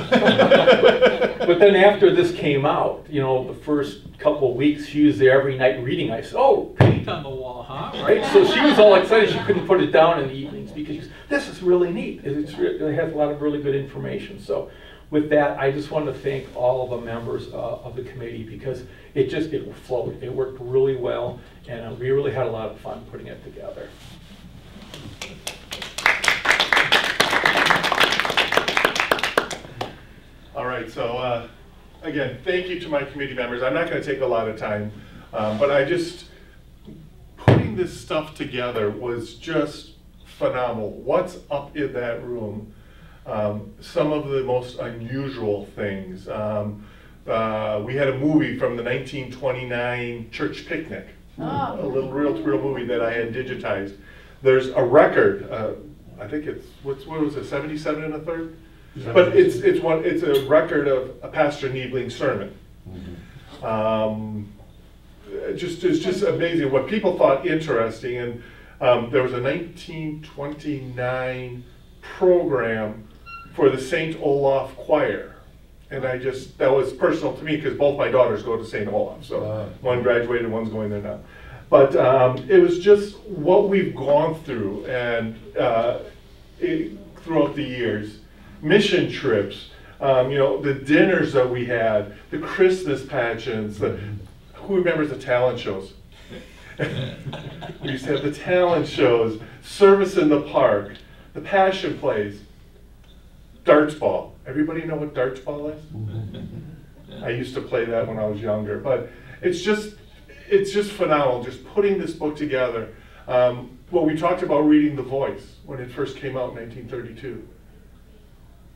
But then after this came out, you know, the first couple of weeks, she was there every night reading. I said, oh, paint on the wall, huh? Right? So she was all excited. She couldn't put it down in the evenings because she goes, this is really neat. It has a lot of really good information. So with that, I just want to thank all of the members of the committee because it flowed. It worked really well, and we really had a lot of fun putting it together. All right, so again, thank you to my committee members. I'm not going to take a lot of time, but putting this stuff together was just phenomenal. What's up in that room? Some of the most unusual things. We had a movie from the 1929 church picnic, a little real movie that I had digitized. There's a record. I think it's what was it, 77 1/3? But it's a record of a Pastor Niebling's sermon. It's just amazing what people thought interesting. And there was a 1929 program for the St. Olaf Choir, and that was personal to me because both my daughters go to St. Olaf. So one graduated, one's going there now. But it was just what we've gone through and throughout the years. Mission trips, You know, the dinners that we had, the Christmas pageants, who remembers the talent shows? We used to have the talent shows, service in the park, the passion plays, darts ball. Everybody know what darts ball is? I used to play that when I was younger, but it's just phenomenal, just putting this book together. Well, we talked about reading The Voice when it first came out in 1932.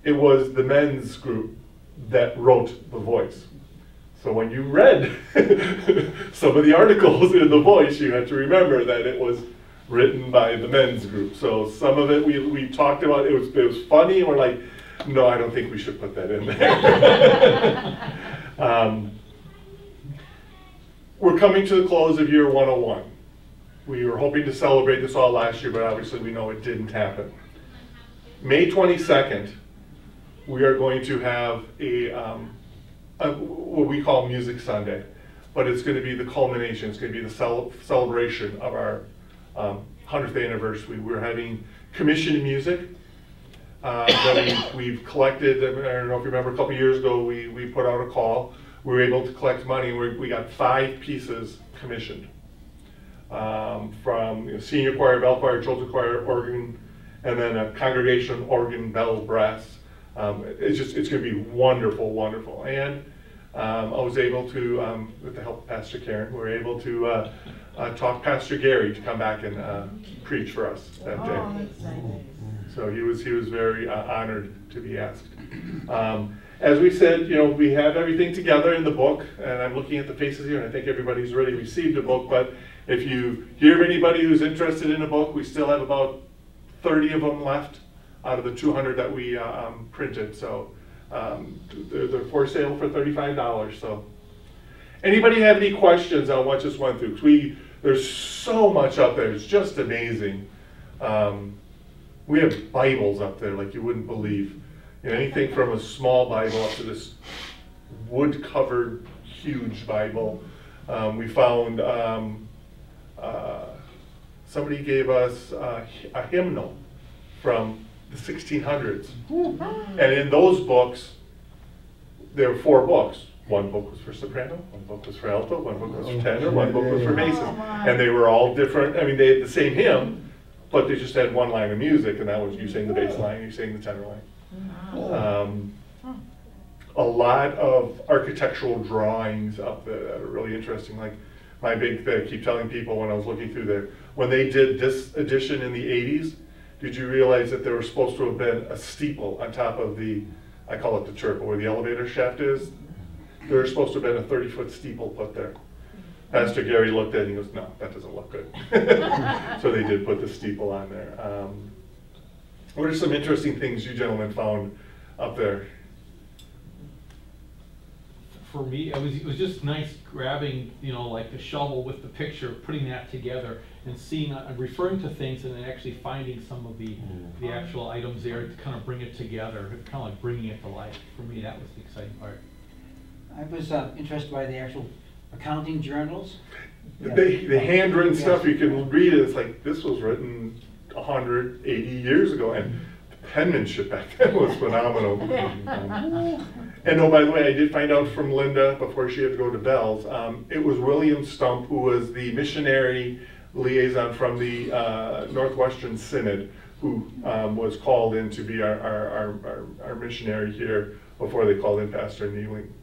It was the men's group that wrote The Voice. So when you read some of the articles in The Voice, you had to remember that it was written by the men's group. So some of it we talked about, it was funny, and we're like, no, I don't think we should put that in there. We're coming to the close of year 101. We were hoping to celebrate this all last year, but obviously we know it didn't happen. May 22nd, we are going to have what we call Music Sunday, but it's going to be the culmination. It's going to be the celebration of our 100th anniversary. We're having commissioned music that we've collected. I don't know if you remember, a couple years ago we put out a call. We were able to collect money. We got 5 pieces commissioned from senior choir, bell choir, children's choir, organ, and then a congregation organ, bell, brass. It's going to be wonderful, wonderful. And I was able to, with the help of Pastor Karen, we were able to talk Pastor Gary to come back and preach for us that day. Oh, that's nice. So he was very honored to be asked. As we said, we have everything together in the book, and I'm looking at the faces here, and I think everybody's already received a book. But if you hear of anybody who's interested in a book, we still have about 30 of them left out of the 200 that we printed. So they're for sale for $35. So anybody have any questions on what just went through? 'Cause there's so much up there. It's just amazing. We have Bibles up there like you wouldn't believe. Anything from a small Bible up to this wood-covered, huge Bible. We found somebody gave us a hymnal from the 1600s. And in those books, there were 4 books. One book was for soprano, one book was for alto, one book was for tenor, one book was for bass. And they were all different. I mean, they had the same hymn, but they just had one line of music, and that was you sang the bass line, you sang the tenor line. A lot of architectural drawings up there that are really interesting. Like my big thing, I keep telling people when I was looking through there, when they did this edition in the 80s, did you realize that there was supposed to have been a steeple on top of the, I call it the turbo, where the elevator shaft is? There was supposed to have been a 30-foot steeple put there. Pastor Gary looked at it and he goes, no, that doesn't look good. So they did put the steeple on there. What are some interesting things you gentlemen found up there? For me, it was just nice grabbing, like the shovel with the picture, putting that together, and seeing, referring to things, and then actually finding some of the actual items there to kind of bring it together, kind of like bringing it to life. For me, that was the exciting part. I was interested by the actual accounting journals. The handwritten stuff, you can read it. It's like, this was written 180 years ago, and the penmanship back then was phenomenal. And oh, by the way, I did find out from Linda before she had to go to Bell's, it was William Stump, who was the missionary liaison from the Northwestern Synod, who was called in to be our missionary here before they called in Pastor Neeling.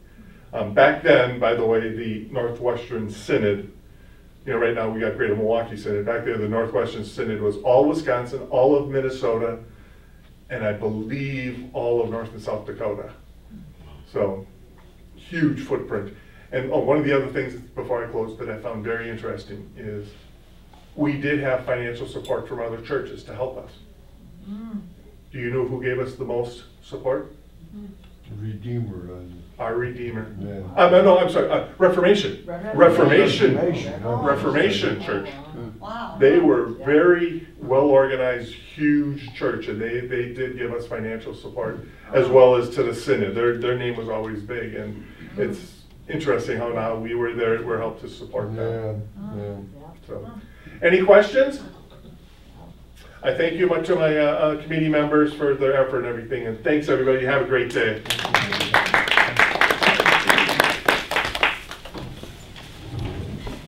Back then, by the way, the Northwestern Synod, right now we got Greater Milwaukee Synod. Back there, the Northwestern Synod was all Wisconsin, all of Minnesota, and I believe all of North and South Dakota. So, huge footprint. And one of the other things, before I close, that I found very interesting is we did have financial support from other churches to help us. Do you know who gave us the most support? Redeemer. Our Redeemer. Yeah. No, I'm sorry, Reformation. Reformation Church. Wow. They were very well-organized, huge church, and they did give us financial support, as well as to the Synod. Their name was always big, and it's interesting how now we're helped to support them. Yeah. So, any questions? I thank you much to my committee members for their effort and everything, and thanks everybody. Have a great day.